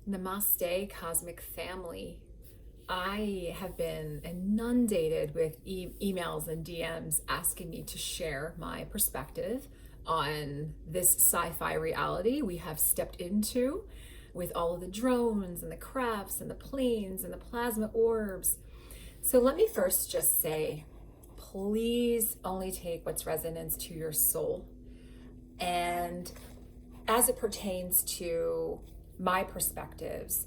Namaste, cosmic family. I have been inundated with emails and DMs asking me to share my perspective on this sci-fi reality we have stepped into with all of the drones and the crafts and the planes and the plasma orbs. So let me first just say, please only take what's resonance to your soul. And as it pertains to my perspectives,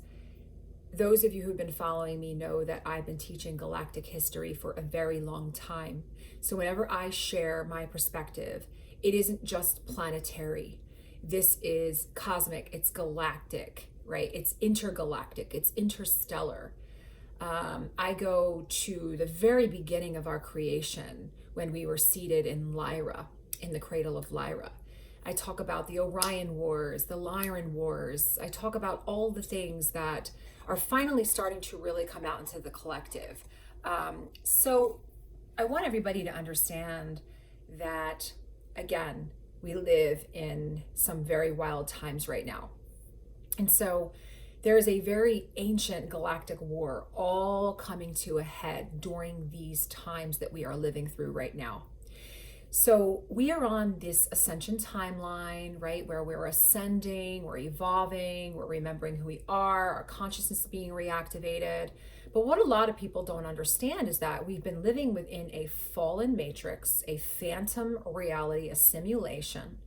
those of you who've been following me know that I've been teaching galactic history for a very long time. So whenever I share my perspective, it isn't just planetary. This is cosmic, it's galactic, right? It's intergalactic, it's interstellar. I go to the very beginning of our creation when we were seated in Lyra, in the cradle of Lyra. I talk about the Orion Wars, the Lyran Wars. I talk about all the things that are finally starting to really come out into the collective. So I want everybody to understand that, again, we live in some very wild times right now. And so there is a very ancient galactic war all coming to a head during these times that we are living through right now. So we are on this ascension timeline, right, where we're ascending, we're evolving, we're remembering who we are, our consciousness is being reactivated. But what a lot of people don't understand is that we've been living within a fallen matrix, a phantom reality, a simulation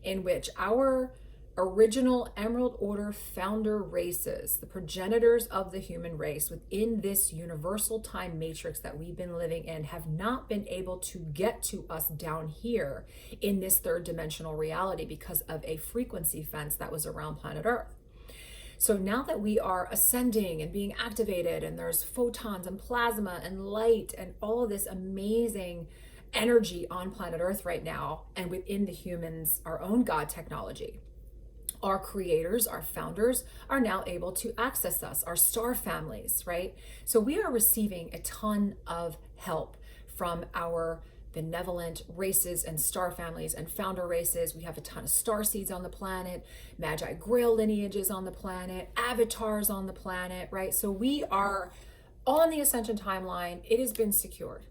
in which our original Emerald Order founder races, the progenitors of the human race within this universal time matrix that we've been living in, have not been able to get to us down here in this third dimensional reality because of a frequency fence that was around planet Earth. So now that we are ascending and being activated, and there's photons and plasma and light and all of this amazing energy on planet Earth right now, and within the humans, our own God technology, our creators, our founders are now able to access us, our star families, right? So we are receiving a ton of help from our benevolent races and star families and founder races. We have a ton of star seeds on the planet, Magi Grail lineages on the planet, avatars on the planet, right? So we are on the ascension timeline. It has been secured.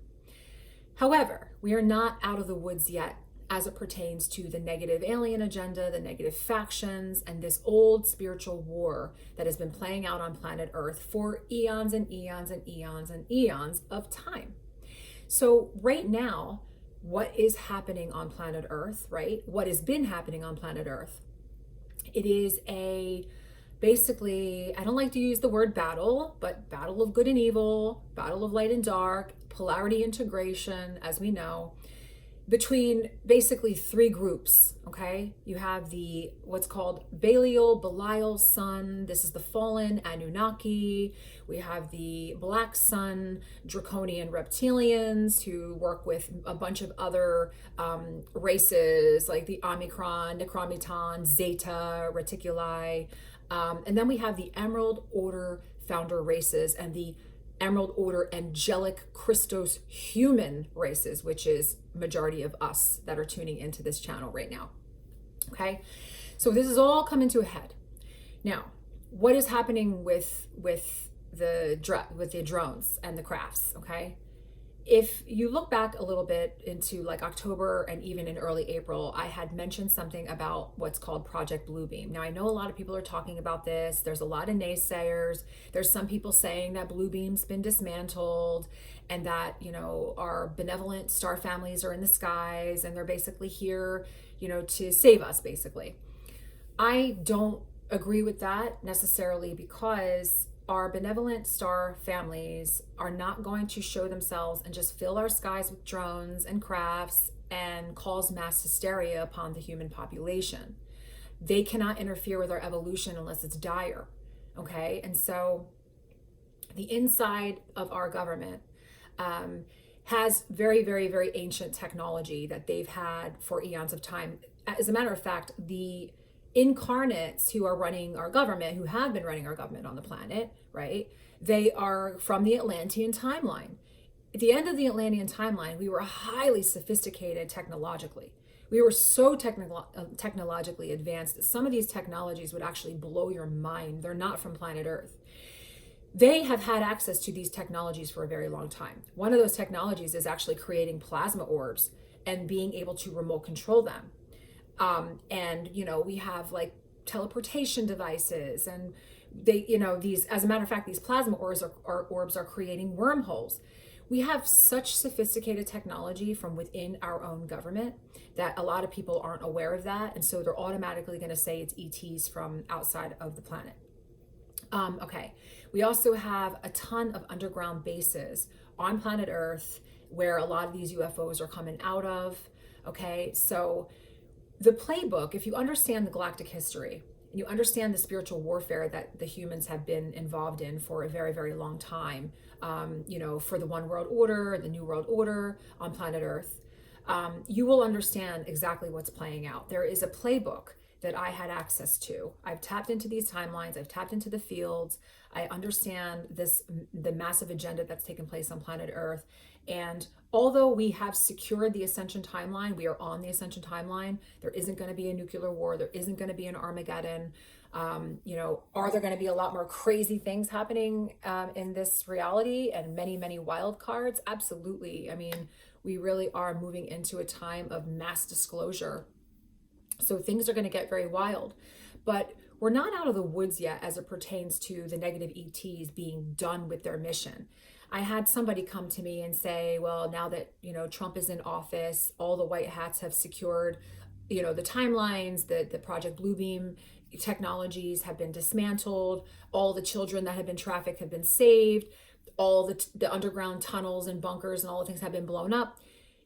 However, we are not out of the woods yet as it pertains to the negative alien agenda, the negative factions, and this old spiritual war that has been playing out on planet Earth for eons and eons and eons and eons of time. So right now, what is happening on planet Earth, right? What has been happening on planet Earth? It is basically, I don't like to use the word battle, but battle of good and evil, battle of light and dark, polarity integration, as we know, between basically three groups, okay? You have the what's called Belial sun. This is the fallen Anunnaki. We have the Black Sun, draconian reptilians who work with a bunch of other races like the Omicron, Necromiton, Zeta, Reticuli. And then we have the Emerald Order founder races and the Emerald Order angelic Christos human races, which is majority of us that are tuning into this channel right now. Okay, so this is all coming to a head. Now, what is happening with the drones and the crafts? Okay, if you look back a little bit into like October and even in early April, I had mentioned something about what's called Project Bluebeam. Now, I know a lot of people are talking about this. There's a lot of naysayers. There's some people saying that Bluebeam's been dismantled and that, you know, our benevolent star families are in the skies and they're basically here, you know, to save us, basically. I don't agree with that necessarily because our benevolent star families are not going to show themselves and just fill our skies with drones and crafts and cause mass hysteria upon the human population. They cannot interfere with our evolution unless it's dire, okay? And so the inside of our government has very, very, very ancient technology that they've had for eons of time. As a matter of fact, the incarnates who are running our government, who have been running our government on the planet, right? They are from the Atlantean timeline. At the end of the Atlantean timeline, we were highly sophisticated technologically. We were so technologically advanced that some of these technologies would actually blow your mind. They're not from planet Earth. They have had access to these technologies for a very long time. One of those technologies is actually creating plasma orbs and being able to remote control them. And, we have like teleportation devices, and they, these, as a matter of fact, these plasma orbs are creating wormholes. We have such sophisticated technology from within our own government that a lot of people aren't aware of that. And so they're automatically going to say it's ETs from outside of the planet. Okay. We also have a ton of underground bases on planet Earth where a lot of these UFOs are coming out of. Okay. So the playbook, if you understand the galactic history and you understand the spiritual warfare that the humans have been involved in for a very, very long time, for the one world order, the new world order on planet Earth, you will understand exactly what's playing out. There is a playbook that I had access to. I've tapped into these timelines. I've tapped into the fields. I understand the massive agenda that's taken place on planet Earth. And although we have secured the Ascension timeline, we are on the Ascension timeline. There isn't going to be a nuclear war. There isn't going to be an Armageddon. Are there going to be a lot more crazy things happening in this reality and many, many wild cards? Absolutely. I mean, we really are moving into a time of mass disclosure. So things are going to get very wild, but we're not out of the woods yet as it pertains to the negative ETs being done with their mission. I had somebody come to me and say, well, now that, Trump is in office, all the white hats have secured, the timelines, the Project Bluebeam technologies have been dismantled. All the children that have been trafficked have been saved. All the underground tunnels and bunkers and all the things have been blown up.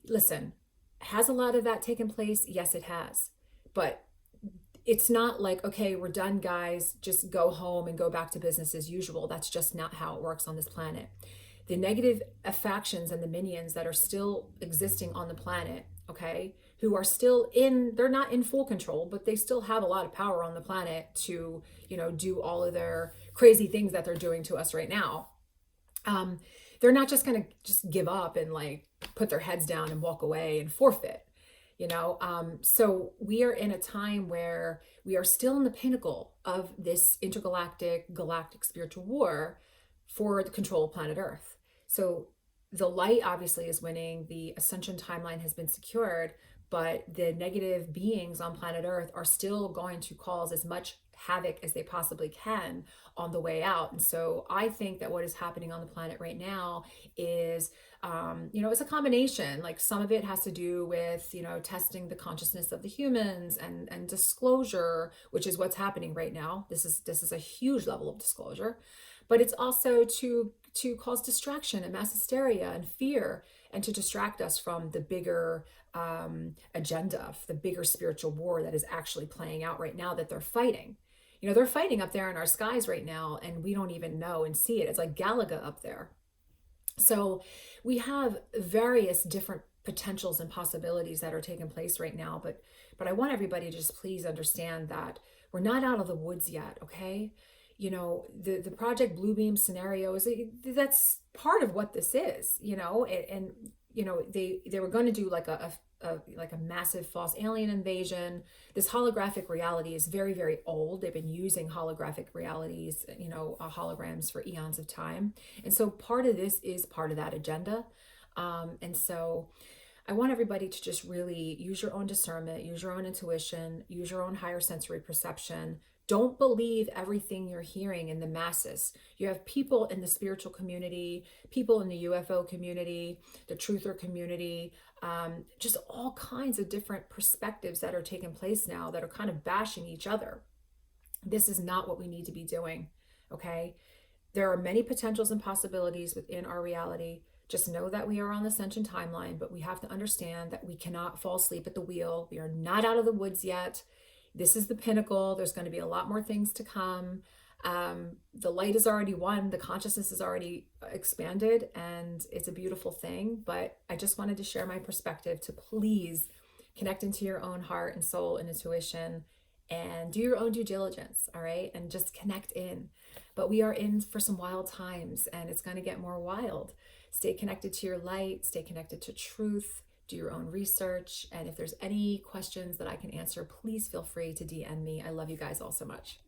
Listen, has a lot of that taken place? Yes, it has. But it's not like, okay, we're done, guys, just go home and go back to business as usual. That's just not how it works on this planet. The negative factions and the minions that are still existing on the planet, okay, who are still they're not in full control, but they still have a lot of power on the planet to, do all of their crazy things that they're doing to us right now. They're not just going to just give up and like put their heads down and walk away and forfeit. So we are in a time where we are still in the pinnacle of this galactic spiritual war for the control of planet Earth. So the light obviously is winning. The Ascension timeline has been secured, but the negative beings on planet Earth are still going to cause as much havoc as they possibly can on the way out. And so I think that what is happening on the planet right now is, it's a combination. Like some of it has to do with, testing the consciousness of the humans and disclosure, which is what's happening right now. This is a huge level of disclosure, but it's also to cause distraction and mass hysteria and fear, and to distract us from the bigger agenda, the bigger spiritual war that is actually playing out right now that they're fighting. They're fighting up there in our skies right now, and we don't even know and see it. It's like Galaga up there. So we have various different potentials and possibilities that are taking place right now. But I want everybody to just please understand that we're not out of the woods yet, okay? The Project Bluebeam scenario that's part of what this is, and they were going to do like a massive false alien invasion. This holographic reality is very, very old. They've been using holographic realities, holograms for eons of time. And so part of this is part of that agenda. And so I want everybody to just really use your own discernment, use your own intuition, use your own higher sensory perception. Don't believe everything you're hearing in the masses. You have people in the spiritual community, people in the UFO community, the truther community, just all kinds of different perspectives that are taking place now that are kind of bashing each other. This is not what we need to be doing, okay? There are many potentials and possibilities within our reality. Just know that we are on the Ascension timeline, but we have to understand that we cannot fall asleep at the wheel. We are not out of the woods yet. This is the pinnacle. There's going to be a lot more things to come. The light is already won. The consciousness is already expanded, and it's a beautiful thing. But I just wanted to share my perspective to please connect into your own heart and soul and intuition and do your own due diligence, all right? And just connect in. But we are in for some wild times, and it's going to get more wild. Stay connected to your light. Stay connected to truth. do your own research. And if there's any questions that I can answer, please feel free to DM me. I love you guys all so much.